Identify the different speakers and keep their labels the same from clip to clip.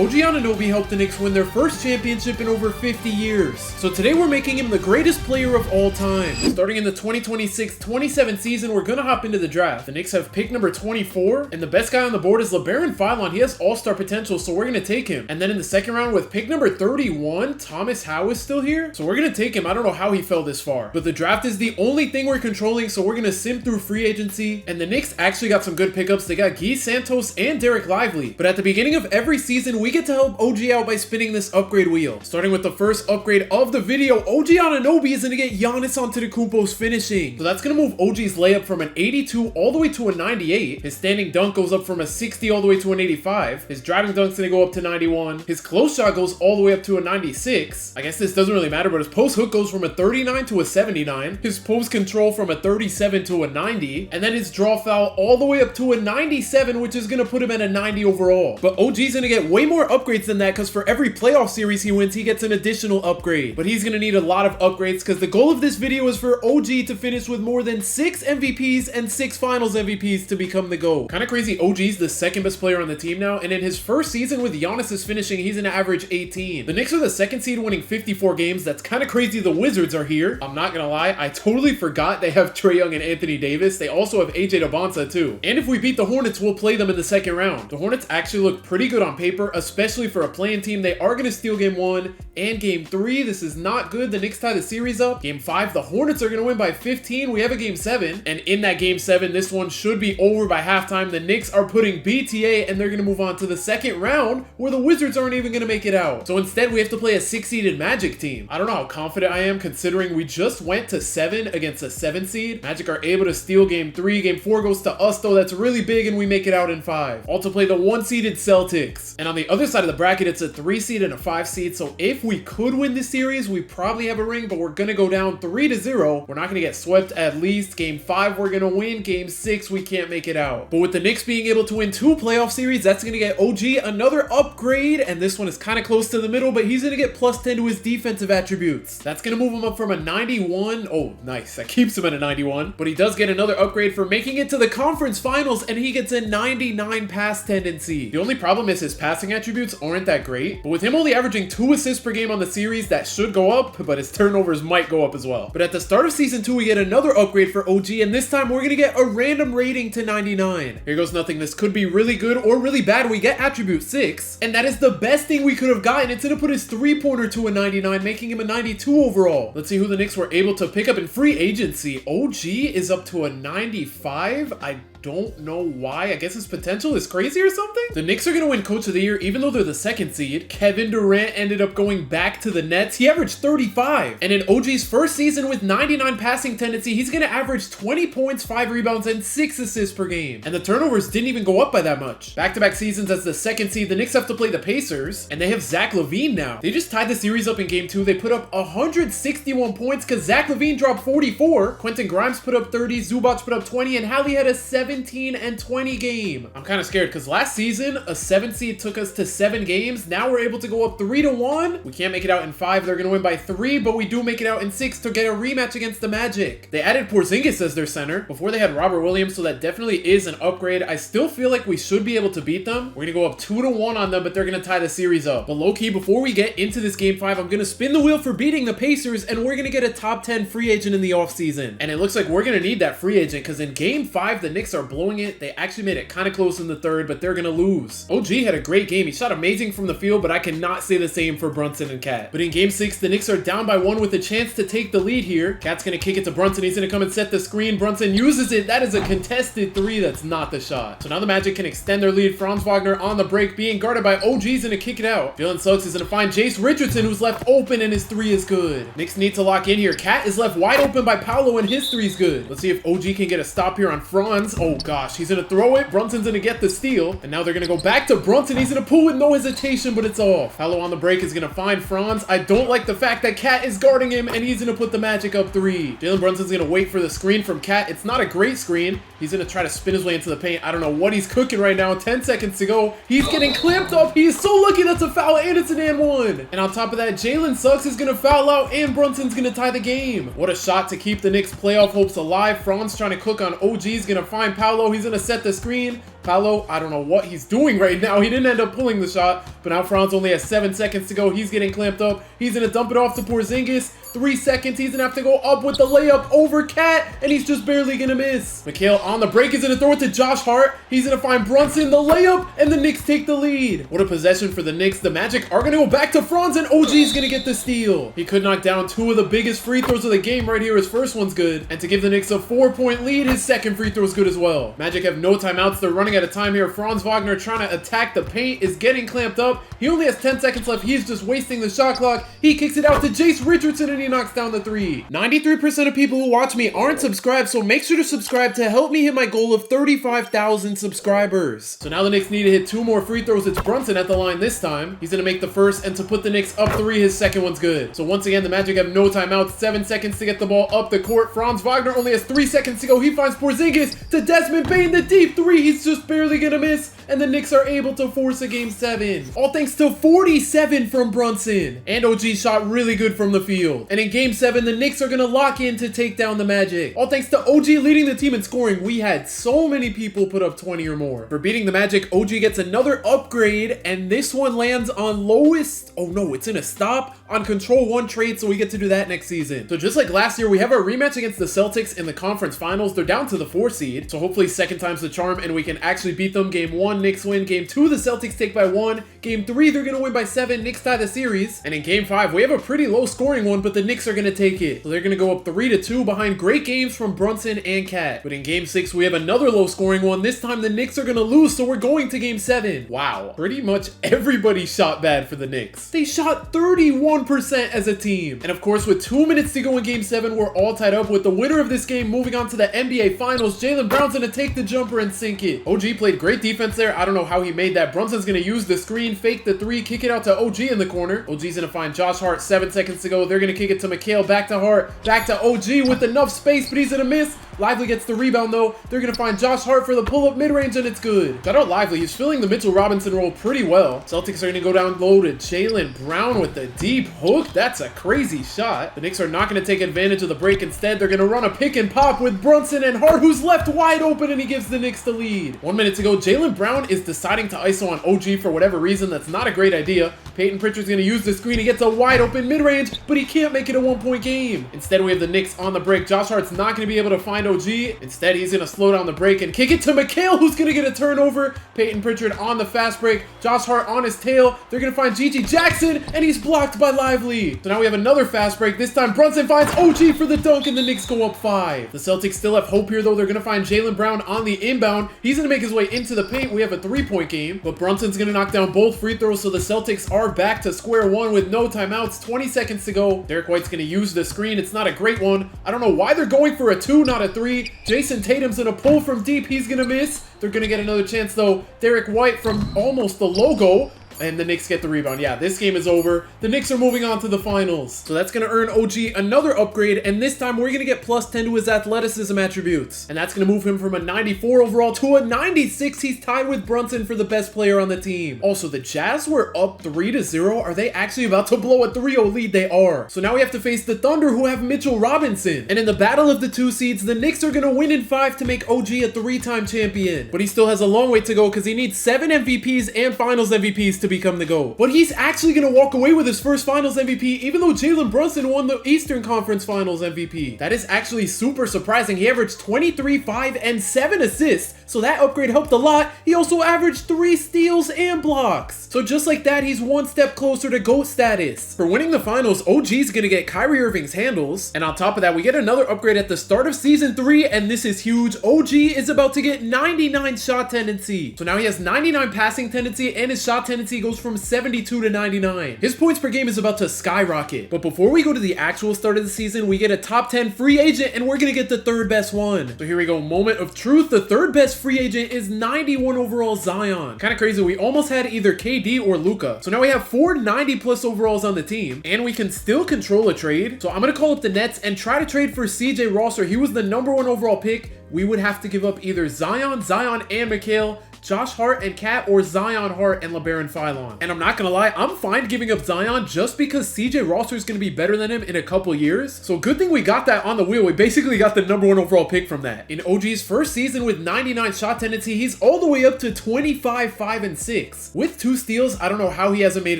Speaker 1: OG Anunoby helped the Knicks win their first championship in over 50 years. So today we're making him the greatest player of all time. Starting in the 2026-27 season, we're gonna hop into the draft. The Knicks have pick number 24, and the best guy on the board is LeBaron Philon. He has all-star potential, so we're gonna take him. And then in the second round with pick number 31, Thomas Howe is still here, so we're gonna take him. I don't know how he fell this far, but the draft is the only thing we're controlling, so we're gonna sim through free agency. And the Knicks actually got some good pickups. They got Guy Santos and Derek Lively. But at the beginning of every season, we get to help OG out by spinning this upgrade wheel. Starting with the first upgrade of the video, OG Anunoby is gonna get Giannis Antetokounmpo's finishing. So that's gonna move OG's layup from an 82 all the way to a 98. His standing dunk goes up from a 60 all the way to an 85. His driving dunk's gonna go up to 91. His close shot goes all the way up to a 96. I guess this doesn't really matter, but his post hook goes from a 39 to a 79. His post control from a 37 to a 90. And then his draw foul all the way up to a 97, which is gonna put him at a 90 overall. But OG's gonna get way more upgrades than that, because for every playoff series he wins, he gets an additional upgrade. But he's gonna need a lot of upgrades, because the goal of this video is for OG to finish with more than 6 MVPs and 6 finals MVPs to become the GOAT. Kind of crazy, OG's the second best player on the team now, and in his first season with Giannis's finishing, he's an average 18. The Knicks are the second seed, winning 54 games. That's kind of crazy the Wizards are here. I'm not gonna lie, I totally forgot they have Trae Young and Anthony Davis. They also have AJ Debonsa too. And if we beat the Hornets, we'll play them in the second round. The Hornets actually look pretty good on paper, especially for a play-in team. They are gonna steal game 1 and game 3. This is not good. The Knicks tie the series up. Game 5, the Hornets are gonna win by 15. We have a game 7, and in that game 7, this one should be over by halftime. The Knicks are putting BTA, and they're gonna move on to the second round, where the Wizards aren't even gonna make it out. So instead, we have to play a 6-seeded Magic team. I don't know how confident I am, considering we just went to 7 against a 7 seed. Magic are able to steal game 3. Game 4 goes to us, though. That's really big, and we make it out in 5. All to play the 1-seeded Celtics. And on the other side of the bracket, it's a 3-seed and a 5-seed. So if we could win this series, we probably have a ring, but we're gonna go down 3-0. We're not gonna get swept at least. Game 5, we're gonna win. Game 6, we can't make it out. But with the Knicks being able to win 2 playoff series, that's gonna get OG another upgrade. And this one is kind of close to the middle, but he's gonna get +10 to his defensive attributes. That's gonna move him up from a 91. Oh, nice. That keeps him at a 91. But he does get another upgrade for making it to the conference finals, and he gets a 99 pass tendency. The only problem is his passing attributes aren't that great, but with him only averaging 2 assists per game on the series, that should go up, but his turnovers might go up as well. But at the start of season 2, we get another upgrade for OG, and this time we're gonna get a random rating to 99. Here goes nothing. This could be really good or really bad. We get attribute 6, and that is the best thing we could have gotten. It's gonna put his 3-pointer to a 99, making him a 92 overall. Let's see who the Knicks were able to pick up in free agency. OG is up to a 95. I don't know why. I guess his potential is crazy or something. The Knicks are gonna win Coach of the Year, even though they're the 2nd seed. Kevin Durant ended up going back to the Nets. He averaged 35. And in OG's first season with 99 passing tendency, he's gonna average 20 points, 5 rebounds, and 6 assists per game. And the turnovers didn't even go up by that much. Back-to-back seasons as the 2nd seed, the Knicks have to play the Pacers, and they have Zach LaVine now. They just tied the series up in game 2. They put up 161 points because Zach LaVine dropped 44. Quentin Grimes put up 30. Zubac put up 20, and Hallie had a 17 and 20 game. I'm kind of scared because last season a 7 seed took us to 7 games. Now we're able to go up 3-1. We can't make it out in 5. They're gonna win by 3, but we do make it out in 6 to get a rematch against the Magic. They added Porzingis as their center. Before they had Robert Williams, so that definitely is an upgrade. I still feel like we should be able to beat them. We're gonna go up 2-1 on them, but they're gonna tie the series up. But low-key, before we get into this game 5, I'm gonna spin the wheel for beating the Pacers, and we're gonna get a top 10 free agent in the offseason. And it looks like we're gonna need that free agent, because in game 5, the Knicks are blowing it. They actually made it kind of close in the 3rd, but they're gonna lose. OG had a great game. He shot amazing from the field, but I cannot say the same for Brunson and Cat. But in game 6, the Knicks are down by 1 with a chance to take the lead here. Cat's gonna kick it to Brunson. He's gonna come and set the screen. Brunson uses it. That is a contested 3. That's not the shot. So now the Magic can extend their lead. Franz Wagner on the break, being guarded by OG's, gonna kick it out. Dylan Suggs is gonna find Jace Richardson, who's left open, and his 3 is good. Knicks need to lock in here. Cat is left wide open by Paolo, and his 3 is good. Let's see if OG can get a stop here on Franz. Oh gosh, he's gonna throw it. Brunson's gonna get the steal, and now they're gonna go back to Brunson. He's gonna pull with no hesitation, but it's off. Paolo on the break is gonna find Franz. I don't like the fact that Cat is guarding him, and he's gonna put the Magic up 3. Jalen Brunson's gonna wait for the screen from Cat. It's not a great screen. He's gonna try to spin his way into the paint. I don't know what he's cooking right now. 10 seconds to go. He's getting clamped up. He is so lucky. That's a foul, and it's an and 1. And on top of that, Jalen Suggs is gonna foul out, and Brunson's gonna tie the game. What a shot to keep the Knicks playoff hopes alive. Franz trying to cook on OG. He's gonna find Paolo. He's gonna set the screen. Paolo, I don't know what he's doing right now. He didn't end up pulling the shot, but now Franz only has 7 seconds to go. He's getting clamped up. He's going to dump it off to Porzingis. 3 seconds. He's going to have to go up with the layup over Cat, and he's just barely going to miss. Mikhail on the break is going to throw it to Josh Hart. He's going to find Brunson, the layup, and the Knicks take the lead. What a possession for the Knicks. The Magic are going to go back to Franz, and OG is going to get the steal. He could knock down 2 of the biggest free throws of the game right here. His first one's good, and to give the Knicks a 4-point lead, his second free throw is good as well. Magic have no timeouts. They're running out of time here. Franz Wagner trying to attack the paint is getting clamped up. He only has 10 seconds left. He's just wasting the shot clock. He kicks it out to Jace Richardson, and he knocks down the 3. 93% of people who watch me aren't subscribed, so make sure to subscribe to help me hit my goal of 35,000 subscribers. So now the Knicks need to hit 2 more free throws. It's Brunson at the line this time. He's going to make the first, and to put the Knicks up 3, his second one's good. So once again, the Magic have no timeouts. 7 seconds to get the ball up the court. Franz Wagner only has 3 seconds to go. He finds Porzingis to Desmond Bane, the deep 3. He's just barely going to miss, and the Knicks are able to force a game 7. All thanks to 47 from Brunson. And OG shot really good from the field. And in game 7, the Knicks are going to lock in to take down the Magic. All thanks to OG leading the team in scoring. We had so many people put up 20 or more. For beating the Magic, OG gets another upgrade, and this one lands on lowest. Oh no, it's in a stop on Control 1 trade, so we get to do that next season. So just like last year, we have our rematch against the Celtics in the conference finals. They're down to the 4 seed, so hopefully second time's the charm, and we can actually beat them. Game 1, Knicks win. Game 2, the Celtics take by 1. Game 3, they're going to win by 7. Knicks tie the series. And in Game 5, we have a pretty low scoring one, but the Knicks are going to take it. So they're going to go up 3-2 behind great games from Brunson and Cat. But in Game 6, we have another low scoring one. This time, the Knicks are going to lose, so we're going to Game 7. Wow. Pretty much everybody shot bad for the Knicks. They shot 31% as a team. And of course, with 2 minutes to go in Game 7, we're all tied up with the winner of this game moving on to the NBA Finals. Jaylen Brown's going to take the jumper and sink it. OG played great defense there. I don't know how he made that. Brunson's going to use the screen, fake the 3, kick it out to OG in the corner. OG's going to find Josh Hart. 7 seconds to go. They're going to kick it to Mikhail. Back to Hart. Back to OG with enough space, but he's going to miss. Lively gets the rebound though. They're going to find Josh Hart for the pull-up mid-range, and it's good. Shout out Lively. He's filling the Mitchell Robinson role pretty well. Celtics are going to go down low to Jaylen Brown with the deep hook. That's a crazy shot. The Knicks are not going to take advantage of the break. Instead, they're going to run a pick and pop with Brunson and Hart, who's left wide open, and he gives the Knicks the lead. 1 minute to go. Jaylen Brown is deciding to ISO on OG for whatever reason. That's not a great idea. Peyton Pritchard's going to use the screen. He gets a wide open mid-range, but he can't make it a 1-point game. Instead, we have the Knicks on the break. Josh Hart's not going to be able to find OG. Instead, he's going to slow down the break and kick it to Mikhail, who's going to get a turnover. Peyton Pritchard on the fast break. Josh Hart on his tail. They're going to find Gigi Jackson, and he's blocked by Lively. So now we have another fast break. This time, Brunson finds OG for the dunk, and the Knicks go up 5. The Celtics still have hope here, though. They're going to find Jaylen Brown on the inbound. He's going to make his way into the paint. We have a 3-point game, but Brunson's going to knock down both free throws, so the Celtics are back to square one with no timeouts. 20 seconds to go. Derek White's going to use the screen. It's not a great one. I don't know why they're going for a 2, not a 3. Jason Tatum's going to pull from deep. He's going to miss. They're going to get another chance, though. Derek White from almost the logo. And the Knicks get the rebound. Yeah, this game is over. The Knicks are moving on to the finals. So that's going to earn OG another upgrade. And this time, we're going to get plus 10 to his athleticism attributes. And that's going to move him from a 94 overall to a 96. He's tied with Brunson for the best player on the team. Also, the Jazz were up 3-0. Are they actually about to blow a 3-0 lead? They are. So now we have to face the Thunder, who have Mitchell Robinson. And in the battle of the 2 seeds, the Knicks are going to win in 5 to make OG a 3-time champion. But he still has a long way to go because he needs 7 MVPs and Finals MVPs to become the GOAT. But he's actually going to walk away with his first Finals MVP, even though Jalen Brunson won the Eastern Conference Finals MVP. That is actually super surprising. He averaged 23, 5, and 7 assists, so that upgrade helped a lot. He also averaged 3 steals and blocks. So just like that, he's 1 step closer to GOAT status. For winning the Finals, OG's going to get Kyrie Irving's handles, and on top of that, we get another upgrade at the start of Season 3, and this is huge. OG is about to get 99 shot tendency. So now he has 99 passing tendency, and his shot tendency goes from 72 to 99. His points per game is about to skyrocket. But before we go to the actual start of the season, we get a top 10 free agent, and we're gonna get the 3rd best one. So here we go, moment of truth. The 3rd best free agent is 91 overall Zion. Kind of crazy. We almost had either KD or Luka. So now we have 4 90+ overalls on the team, and we can still control a trade. So I'm gonna call up the Nets and try to trade for CJ Rosser. He was the #1 overall pick. We would have to give up either Zion and Mikhail. Josh Hart and Cat, or Zion Hart and LeBaron Philon. And I'm not gonna lie, I'm fine giving up Zion just because CJ Rosser is gonna be better than him in a couple years. So good thing we got that on the wheel. We basically got the #1 overall pick from that. In OG's first season with 99 shot tendency, he's all the way up to 25, 5, and 6. With 2 steals, I don't know how he hasn't made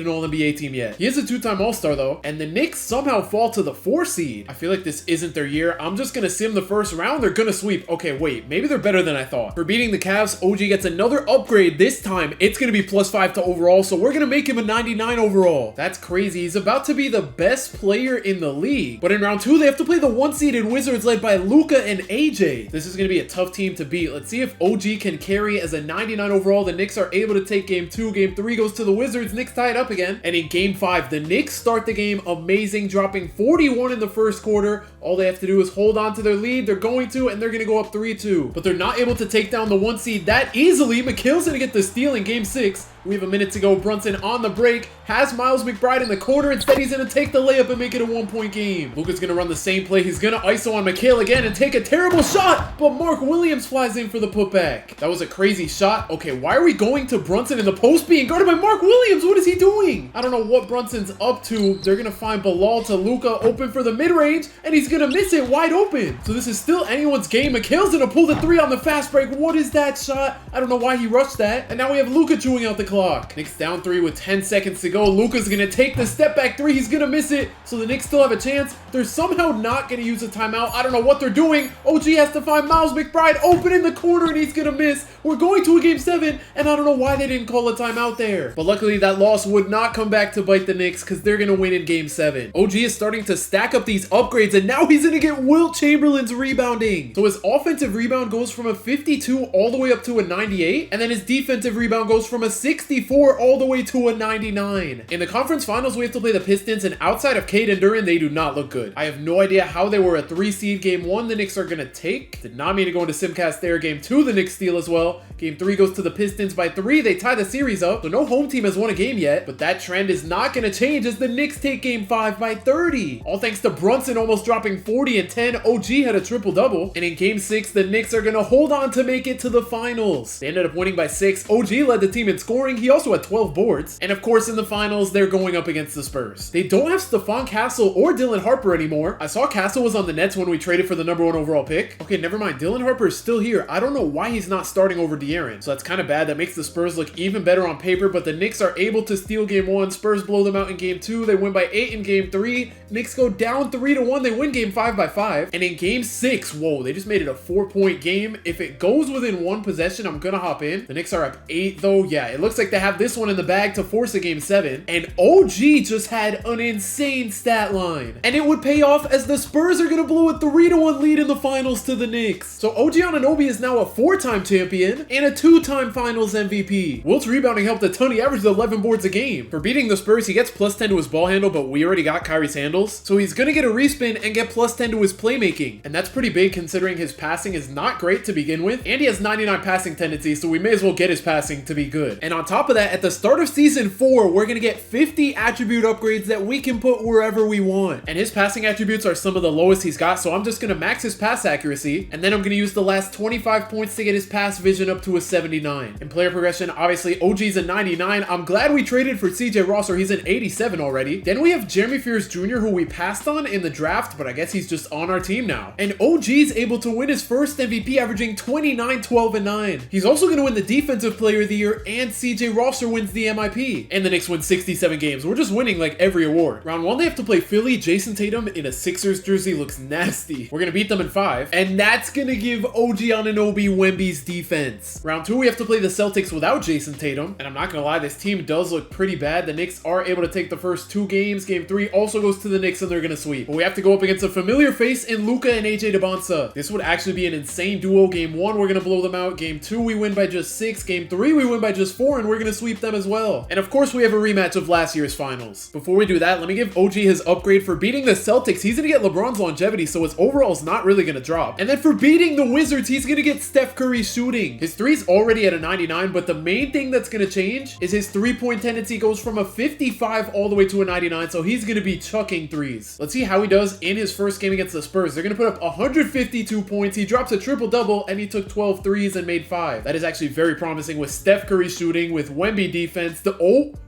Speaker 1: an All-NBA team yet. He is a 2-time All-Star though, and the Knicks somehow fall to the 4 seed. I feel like this isn't their year. I'm just gonna sim the first round. They're gonna sweep. Okay, wait, maybe they're better than I thought. For beating the Cavs, OG gets another upgrade. This time, it's gonna be +5 to overall, so we're gonna make him a 99 overall. That's crazy. He's about to be the best player in the league. But in round 2, they have to play the 1-seeded Wizards led by Luka and AJ. This is gonna be a tough team to beat. Let's see if OG can carry as a 99 overall. The Knicks are able to take game 2. Game 3 goes to the Wizards. Knicks tie it up again. And in game 5, the Knicks start the game amazing, dropping 41 in the first quarter. All they have to do is hold on to their lead. They're going to, and they're going to go up 3-2. But they're not able to take down the 1 seed that easily. McHale's going to get the steal in game 6. We have a minute to go. Brunson on the break. Has Miles McBride in the corner. Instead, he's going to take the layup and make it a 1-point game. Luka's going to run the same play. He's going to ISO on McHale again and take a terrible shot. But Mark Williams flies in for the putback. That was a crazy shot. Okay, why are we going to Brunson in the post being guarded by Mark Williams? What is he doing? I don't know what Brunson's up to. They're going to find Bilal to Luka open for the mid-range, and he's going to miss it wide open. So this is still anyone's game. McHale's going to pull the 3 on the fast break. What is that shot? I don't know why he rushed that. And now we have Luka chewing out the clock. Knicks down 3 with 10 seconds to go. Luka's going to take the step back 3. He's going to miss it. So the Knicks still have a chance. They're somehow not going to use a timeout. I don't know what they're doing. OG has to find Miles McBride open in the corner, and he's going to miss. We're going to a game 7, and I don't know why they didn't call a timeout there. But luckily, that loss would not come back to bite the Knicks because they're going to win in game 7. OG is starting to stack up these upgrades, and now he's going to get Wilt Chamberlain's rebounding. So his offensive rebound goes from a 52 all the way up to a 98, and then his defensive rebound goes from a 64 all the way to a 99. In the conference finals, we have to play the Pistons, and outside of Cade and Duran, they do not look good. I have no idea how they were a 3 seed. Game 1, the Knicks are going to take. Did not mean to go into Simcast there. Game 2, the Knicks steal as well. Game 3 goes to the Pistons by 3. They tie the series up, so no home team has won a game yet, but that trend is not going to change as the Knicks take game 5 by 30. All thanks to Brunson almost dropping 40 and 10. OG had a triple-double, and in game 6, the Knicks are going to hold on to make it to the finals. They ended up winning by 6. OG led the team in scoring. He also had 12 boards, and of course in the finals, they're going up against the Spurs. They don't have Stephon Castle or Dylan Harper anymore. I saw Castle was on the Nets when we traded for the #1 overall pick. Okay, never mind. Dylan Harper is still here. I don't know why he's not starting over De'Aaron, so that's kind of bad. That makes the Spurs look even better on paper, but the Knicks are able to steal game 1. Spurs blow them out in game 2. They win by 8 in game 3. Knicks go down 3-1. They win game 5 by 5. And in game 6, whoa, they just made it a 4-point game. If it goes within 1 possession, I'm gonna hop in. The Knicks are up 8 though. Yeah, it looks like they have this one in the bag to force a game 7. And OG just had an insane stat line. And it would pay off as the Spurs are gonna blow a 3-1 lead in the finals to the Knicks. So OG Anunoby is now a 4-time champion and a 2-time finals MVP. Wilt's rebounding helped a ton. He averaged 11 boards a game. For beating the Spurs, he gets +10 to his ball handle, but we already got Kyrie's handles. So he's gonna get a respin and get +10 to his playmaking. And that's pretty big considering his passing is not great to begin with. And he has 99 passing tendencies, so we may as well get his passing to be good. And on top of that, at the start of season 4, we're gonna get 50 attribute upgrades that we can put wherever we want. And his passing attributes are some of the lowest he's got, so I'm just gonna max his pass accuracy, and then I'm gonna use the last 25 points to get his pass vision up to a 79. In player progression, obviously OG's a 99. I'm glad we traded for CJ Rosser. He's an 87 already. Then we have Jeremy Fears Jr., who we passed on in the draft, but I guess he's just on our team now. And OG's able to win his first MVP, averaging 29, 12, and 9. He's also gonna win the Defensive Player of the Year, and CJ Rosser wins the MIP. And the Knicks win 67 games. We're just winning like every award. Round 1, they have to play Philly. Jason Tatum in a Sixers jersey looks nasty. We're gonna beat them in 5, and that's gonna give OG Anunoby Wemby's defense. Round 2, we have to play the Celtics without Jason Tatum, and I'm not gonna lie, this team does look pretty bad. The Knicks are able to take the first 2 games. Game 3 also goes to the Knicks, and they're gonna sweep. But we have to go up against a familiar face in Luka and AJ DeBonsa. This would actually be an insane duo. Game 1, we're gonna blow them out. Game 2, we win by just 6. Game 3, we win by just 4, and we're gonna sweep them as well. And of course, we have a rematch of last year's finals. Before we do that, let me give OG his upgrade for beating the Celtics. He's gonna get LeBron's longevity, so his overall is not really gonna drop. And then for beating the Wizards, he's gonna get Steph Curry's shooting. His 3's already at a 99, but the main thing that's gonna change is his 3-point tendency goes from from a 55 all the way to a 99, so he's going to be chucking threes. Let's see how he does in his first game against the Spurs. They're going to put up 152 points. He drops a triple-double, and he took 12 threes and made 5. That is actually very promising with Steph Curry shooting, with Wemby defense.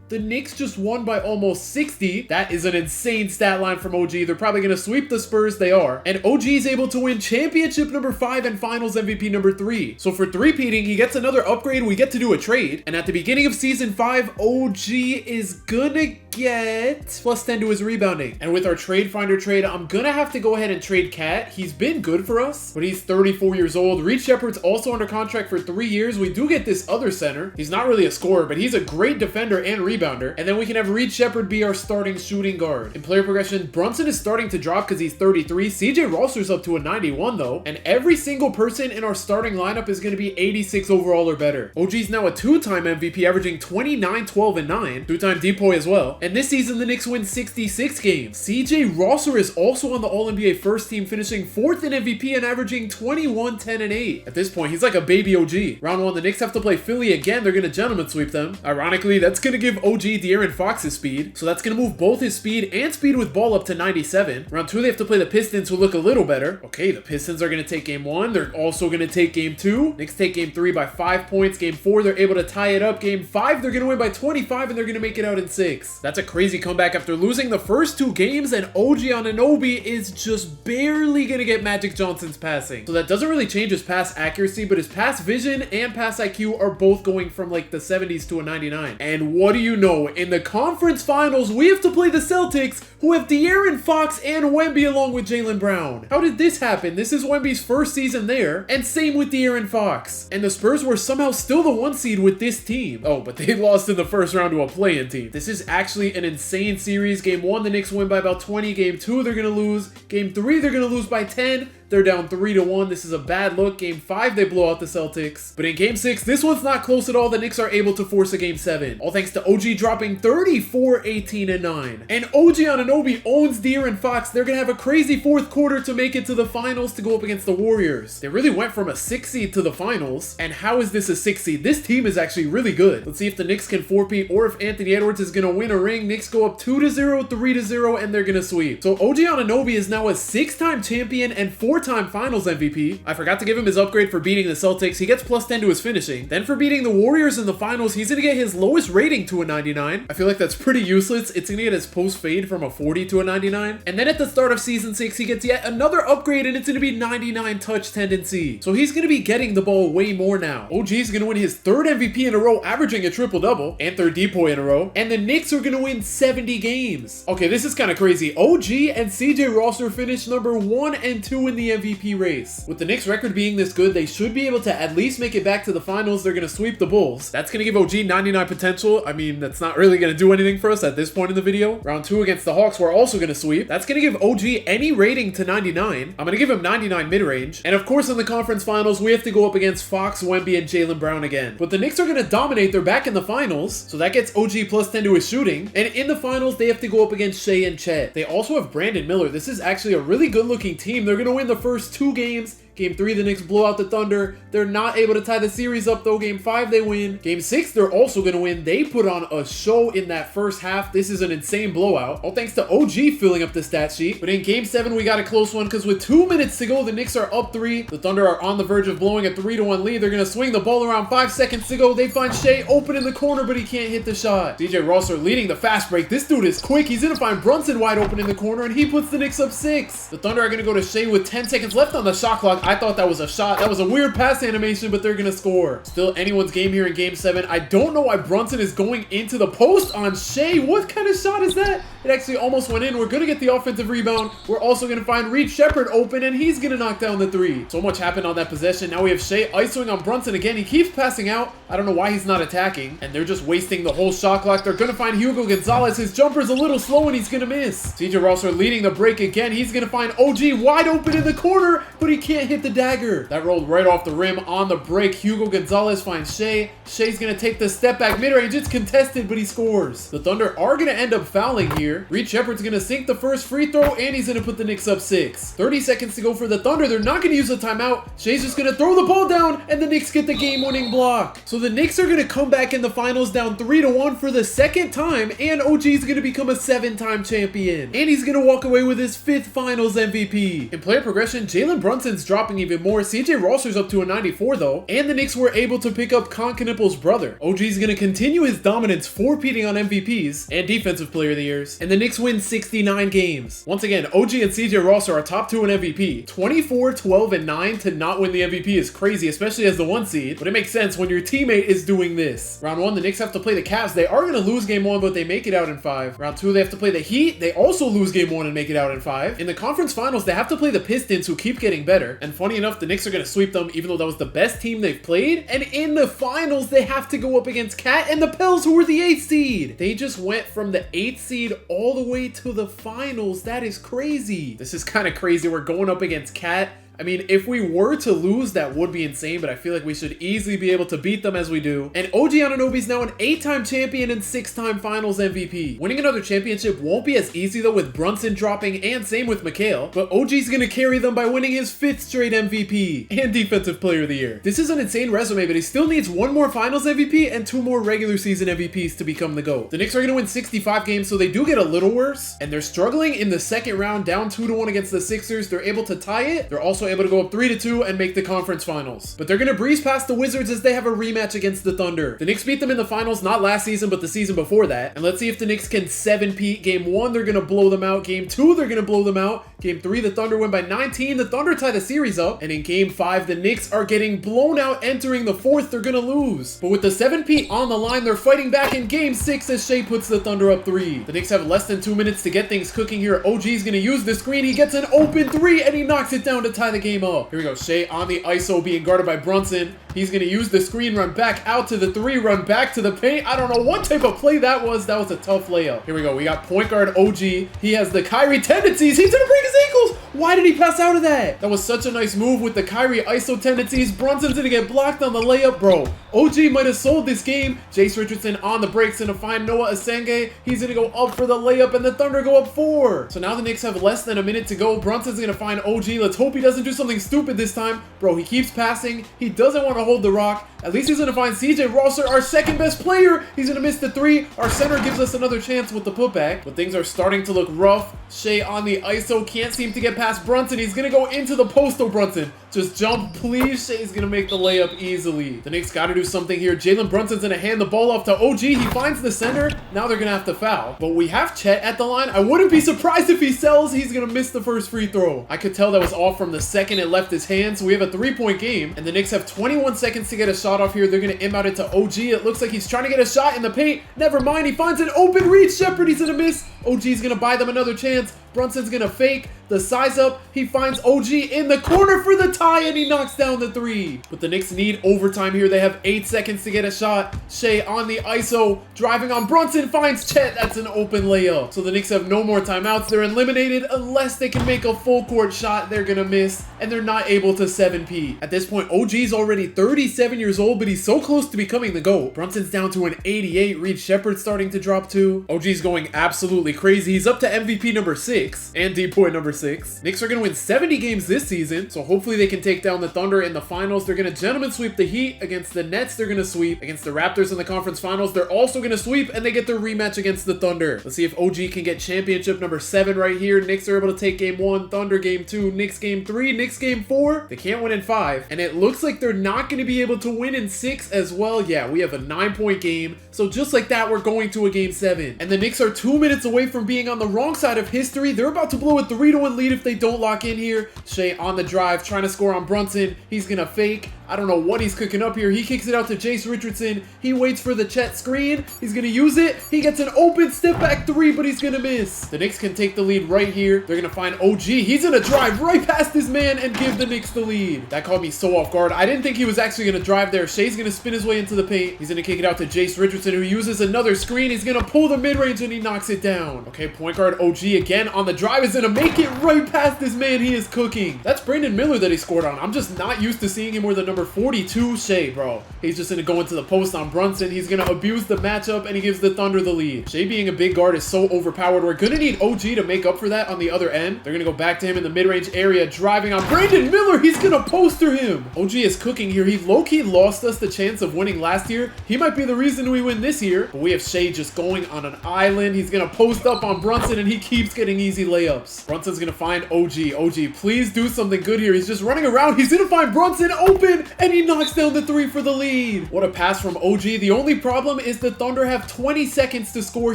Speaker 1: The Knicks just won by almost 60. That is an insane stat line from OG. They're probably going to sweep the Spurs. They are. And OG is able to win championship number 5 and finals MVP number 3. So for three-peating, he gets another upgrade. We get to do a trade. And at the beginning of season 5, OG is gonna get plus 10 to his rebounding. And with our trade finder trade, I'm gonna have to go ahead and trade Cat. He's been good for us, but he's 34 years old. Reed Shepard's also under contract for 3 years. We do get this other center. He's not really a scorer, but he's a great defender and rebounder. And then we can have Reed Shepard be our starting shooting guard. In player progression, Brunson is starting to drop because he's 33. CJ Rosser's up to a 91 though. And every single person in our starting lineup is going to be 86 overall or better. OG's now a 2-time MVP, averaging 29, 12, and 9. 2-time Depoy as well. And this season, the Knicks win 66 games. CJ Rosser is also on the All-NBA first team, finishing 4th in MVP and averaging 21, 10, and 8. At this point, he's like a baby OG. Round 1, the Knicks have to play Philly again. They're going to gentleman sweep them. Ironically, that's going to give OG De'Aaron Fox's speed. So that's going to move both his speed and speed with ball up to 97. Round 2, they have to play the Pistons, who look a little better. Okay, the Pistons are going to take game 1. They're also going to take game 2. Knicks take game 3 by 5 points. Game 4, they're able to tie it up. Game 5, they're going to win by 25, and they're going to make it out in 6. That's a crazy comeback after losing the first 2 games, and OG Anunoby is just barely going to get Magic Johnson's passing. So that doesn't really change his pass accuracy, but his pass vision and pass IQ are both going from like the 70s to a 99. And what do you know? In the conference finals, we have to play the Celtics, who have De'Aaron Fox and Wemby along with Jaylen Brown. How did this happen? This is Wemby's first season there, and same with De'Aaron Fox. And the Spurs were somehow still the 1 seed with this team. Oh, but they lost in the first round to a play-in team. This is actually an insane series. Game 1, the Knicks win by about 20. Game 2, they're going to lose. Game 3, they're going to lose by 10. They're down 3-1. This is a bad look. Game 5, they blow out the Celtics. But in Game 6, this one's not close at all. The Knicks are able to force a Game 7. All thanks to OG dropping 34, 18, and 9. And OG Anunoby owns De'Aaron Fox. They're going to have a crazy 4th quarter to make it to the finals to go up against the Warriors. They really went from a 6 seed to the finals. And how is this a 6 seed? This team is actually really good. Let's see if the Knicks can 4-peat or if Anthony Edwards is going to win a ring. Knicks go up 2-0, 3-0, and they're going to sweep. So OG Anunoby is now a 6-time champion and 4-time finals MVP. I forgot to give him his upgrade for beating the Celtics. He gets plus 10 to his finishing. Then for beating the Warriors in the finals, he's going to get his lowest rating to a 99. I feel like that's pretty useless. It's going to get his post fade from a 40 to a 99. And then at the start of season 6, he gets yet another upgrade, and it's going to be 99 touch tendency. So he's going to be getting the ball way more now. OG is going to win his 3rd MVP in a row, averaging a triple-double, and 3rd Depoy in a row. And the Knicks are going to win 70 games. Okay, this is kind of crazy. OG and CJ Rosser finished number 1 and 2 in the MVP race. With the Knicks record being this good, they should be able to at least make it back to the finals. They're going to sweep the Bulls. That's going to give OG 99 potential. I mean, that's not really going to do anything for us at this point in the video. Round 2 against the Hawks, we're also going to sweep. That's going to give OG any rating to 99. I'm going to give him 99 mid-range. And of course, in the conference finals, we have to go up against Fox, Wemby, and Jaylen Brown again. But the Knicks are going to dominate. They're back in the finals. So that gets OG plus 10 to his shooting. And in the finals, they have to go up against Shea and Chet. They also have Brandon Miller. This is actually a really good-looking team. They're going to win the first 2 games. Game 3, the Knicks blow out the Thunder. They're not able to tie the series up though. Game 5, they win. Game 6, they're also going to win. They put on a show in that first half. This is an insane blowout. All thanks to OG filling up the stat sheet. But in Game 7, we got a close one because with 2 minutes to go, the Knicks are up 3. The Thunder are on the verge of blowing a 3-1 lead. They're going to swing the ball around 5 seconds to go. They find Shea open in the corner, but he can't hit the shot. DJ Rosser leading the fast break. This dude is quick. He's going to find Brunson wide open in the corner, and he puts the Knicks up 6. The Thunder are going to go to Shea with 10 seconds left on the shot clock. I thought that was a shot. That was a weird pass animation, but they're going to score. Still anyone's game here in Game 7. I don't know why Brunson is going into the post on Shea. What kind of shot is that? It actually almost went in. We're going to get the offensive rebound. We're also going to find Reed Shepard open, and he's going to knock down the 3. So much happened on that possession. Now we have Shea isoing on Brunson again. He keeps passing out. I don't know why he's not attacking, and they're just wasting the whole shot clock. They're going to find Hugo Gonzalez. His jumper's a little slow, and he's going to miss. CJ Rosser leading the break again. He's going to find OG wide open in the corner, but he can't hit get the dagger. That rolled right off the rim on the break. Hugo Gonzalez finds Shea. Shea's gonna take the step back mid-range. It's contested, but he scores. The Thunder are gonna end up fouling here. Reed Shepherd's gonna sink the first free throw, and he's gonna put the Knicks up 6. 30 seconds to go for the Thunder. They're not gonna use a timeout. Shea's just gonna throw the ball down, and the Knicks get the game-winning block. So the Knicks are gonna come back in the finals down 3-1 for the second time, and OG's gonna become a 7-time champion. And he's gonna walk away with his 5th finals MVP. In player progression, Jalen Brunson's dropping even more. CJ Rosser's up to a 94 though, and the Knicks were able to pick up Con Knippel's brother. OG's gonna continue his dominance, 4-peating on MVPs and Defensive Player of the Years, and the Knicks win 69 games. Once again, OG and CJ Rosser are top 2 in MVP. 24, 12, and 9 to not win the MVP is crazy, especially as the 1 seed, but it makes sense when your teammate is doing this. Round 1, the Knicks have to play the Cavs. They are gonna lose game 1, but they make it out in 5. Round 2, they have to play the Heat. They also lose game 1 and make it out in 5. In the conference finals, they have to play the Pistons, who keep getting better. And funny enough, the Knicks are going to sweep them, even though that was the best team they've played. And in the finals, they have to go up against Cat and the Pels, who were the 8th seed. They just went from the 8th seed all the way to the finals. That is crazy. This is kind of crazy. We're going up against Cat. I mean, if we were to lose, that would be insane, but I feel like we should easily be able to beat them as we do. And OG Anunoby is now an 8-time champion and 6-time finals MVP. Winning another championship won't be as easy though, with Brunson dropping, and same with Mikal, but OG's gonna carry them by winning his 5th straight MVP and Defensive Player of the Year. This is an insane resume, but he still needs 1 more finals MVP and 2 more regular season MVPs to become the GOAT. The Knicks are gonna win 65 games, so they do get a little worse, and they're struggling in the second round, down 2-1 against the Sixers. They're able to tie it. They're also able to go up 3-2 and make the conference finals. But they're gonna breeze past the Wizards as they have a rematch against the Thunder. The Knicks beat them in the finals, not last season, but the season before that. And let's see if the Knicks can 7-peat. Game 1, they're gonna blow them out. Game 2, they're gonna blow them out. Game 3, the Thunder win by 19. The Thunder tie the series up. And in Game 5, the Knicks are getting blown out. Entering the 4th, they're gonna lose. But with the 7-peat on the line, they're fighting back in Game 6 as Shea puts the Thunder up 3. The Knicks have less than 2 minutes to get things cooking here. OG's gonna use the screen. He gets an open 3 and he knocks it down to tie the game up. Here we go. Shea on the ISO being guarded by Brunson. He's going to use the screen, run back out to the 3, run back to the paint. I don't know what type of play that was. That was a tough layup. Here we go. We got point guard OG. He has the Kyrie tendencies. He's going to break his ankles. Why did he pass out of that? That was such a nice move with the Kyrie ISO tendencies. Brunson's going to get blocked on the layup, bro. OG might have sold this game. Jace Richardson on the breaks going to find Noah Asenge. He's going to go up for the layup, and the Thunder go up 4. So now the Knicks have less than a minute to go. Brunson's going to find OG. Let's hope he doesn't do something stupid this time. Bro, he keeps passing. He doesn't want to hold the rock. At least he's going to find CJ Rosser, our second best player. He's going to miss the 3. Our center gives us another chance with the putback. But things are starting to look rough. Shea on the ISO. Can't seem to get past Brunson. He's going to go into the post, though, Brunson. Just jump, please. Shea's going to make the layup easily. The Knicks got to do something here. Jalen Brunson's going to hand the ball off to OG. He finds the center. Now they're going to have to foul. But we have Chet at the line. I wouldn't be surprised if he sells. He's going to miss the first free throw. I could tell that was off from the second it left his hands. So we have a 3-point game. And the Knicks have 21 seconds to get a shot off here. They're going to inbound it to OG. It looks like he's trying to get a shot in the paint. Never mind. He finds an open Reed Shepherd. He's going to miss. OG's going to buy them another chance. Brunson's going to fake the size up. He finds OG in the corner for the tie, and he knocks down the 3. But the Knicks need overtime here. They have 8 seconds to get a shot. Shea on the ISO, driving on Brunson, finds Chet. That's an open layup. So the Knicks have no more timeouts. They're eliminated unless they can make a full court shot. They're going to miss, and they're not able to 7-peat. At this point, OG's already 37 years old, but he's so close to becoming the GOAT. Brunson's down to an 88. Reed Shepherd's starting to drop 2. OG's going absolutely crazy. He's up to MVP number 6 and D-boy number 6. Knicks are going to win 70 games this season, so hopefully they can take down the Thunder in the finals. They're going to gentlemen sweep the Heat. Against the Nets, they're going to sweep. Against the Raptors in the conference finals, they're also going to sweep, and they get their rematch against the Thunder. Let's see if OG can get championship number 7 right here. Knicks are able to take game 1, Thunder game 2, Knicks game 3, Knicks game 4. They can't win in 5, and it looks like they're not going to be able to win in 6 as well. Yeah, we have a 9-point game, so just like that, we're going to a game 7. And the Knicks are 2 minutes away from being on the wrong side of history. They're about to blow a 3-1 lead if they don't lock in here. Shea on the drive, trying to score on Brunson. He's gonna fake. I don't know what he's cooking up here. He kicks it out to Jace Richardson. He waits for the Chet screen. He's going to use it. He gets an open step back three, but he's going to miss. The Knicks can take the lead right here. They're going to find OG. He's going to drive right past this man and give the Knicks the lead. That caught me so off guard. I didn't think he was actually going to drive there. Shea's going to spin his way into the paint. He's going to kick it out to Jace Richardson, who uses another screen. He's going to pull the mid-range and he knocks it down. Okay, point guard OG again on the drive is going to make it right past this man. He is cooking. That's Brandon Miller that he scored on. I'm just not used to seeing him with the number 42 Shea, bro. He's just going to go into the post on Brunson. He's going to abuse the matchup and he gives the Thunder the lead. Shea being a big guard is so overpowered. We're going to need OG to make up for that on the other end. They're going to go back to him in the mid-range area, driving on Brandon Miller. He's going to poster him. OG is cooking here. He low-key lost us the chance of winning last year. He might be the reason we win this year, but we have Shea just going on an island. He's going to post up on Brunson and he keeps getting easy layups. Brunson's going to find OG. OG, please do something good here. He's just running around. He's going to find Brunson open and he knocks down the three for the lead. What a pass from OG. The only problem is the Thunder have 20 seconds to score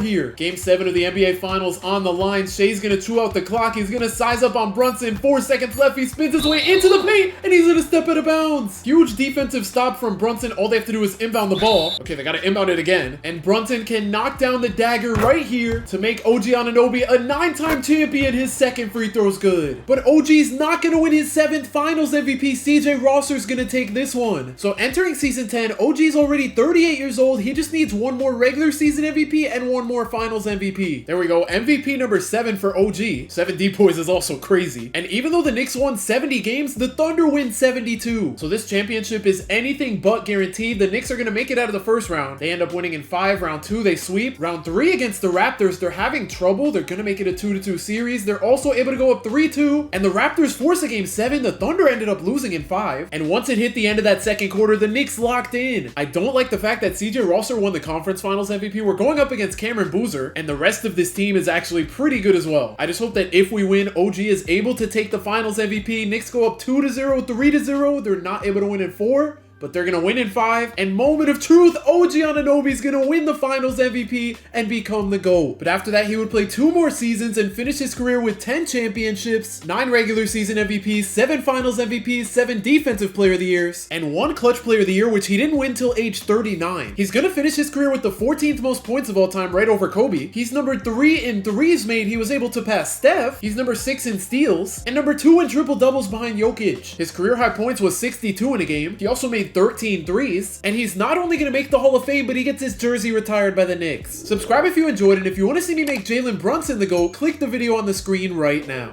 Speaker 1: here. Game 7 of the NBA Finals on the line. Shea's going to chew out the clock. He's going to size up on Brunson. 4 seconds left. He spins his way into the paint and he's going to step out of bounds. Huge defensive stop from Brunson. All they have to do is inbound the ball. Okay, they got to inbound it again. And Brunson can knock down the dagger right here to make OG Anunoby a 9-time champion. His second free throw's good. But OG's not going to win his 7th Finals MVP. CJ Rosser's going to take this one. So entering Season 10, OG's already 38 years old. He just needs one more regular season MVP and one more Finals MVP. There we go. MVP number 7 for OG. 7 depoys is also crazy. And even though the Knicks won 70 games, the Thunder win 72. So this championship is anything but guaranteed. The Knicks are going to make it out of the first round. They end up winning in 5. Round 2, they sweep. Round 3 against the Raptors, they're having trouble. They're going to make it a 2-2 series. They're also able to go up 3-2. And the Raptors force a game 7. The Thunder ended up losing in 5. And once it hit the end of that second quarter, the Knicks locked in. I don't like the fact that CJ Rosser won the conference finals MVP. We're going up against Cameron Boozer, and the rest of this team is actually pretty good as well. I just hope that if we win, OG is able to take the finals MVP. Knicks go up 2-0, 3-0. They're not able to win in 4. But they're going to win in 5. And moment of truth, OG Anunoby is going to win the finals MVP and become the GOAT. But after that, he would play 2 more seasons and finish his career with 10 championships, 9 regular season MVPs, 7 finals MVPs, 7 defensive player of the years, and 1 clutch player of the year, which he didn't win till age 39. He's going to finish his career with the 14th most points of all time, right over Kobe. He's number 3 in threes made. He was able to pass Steph. He's number 6 in steals and number 2 in triple doubles behind Jokic. His career high points was 62 in a game. He also made 13 threes, and he's not only going to make the Hall of Fame, but he gets his jersey retired by the Knicks. Subscribe if you enjoyed, and if you want to see me make Jalen Brunson the GOAT, click the video on the screen right now.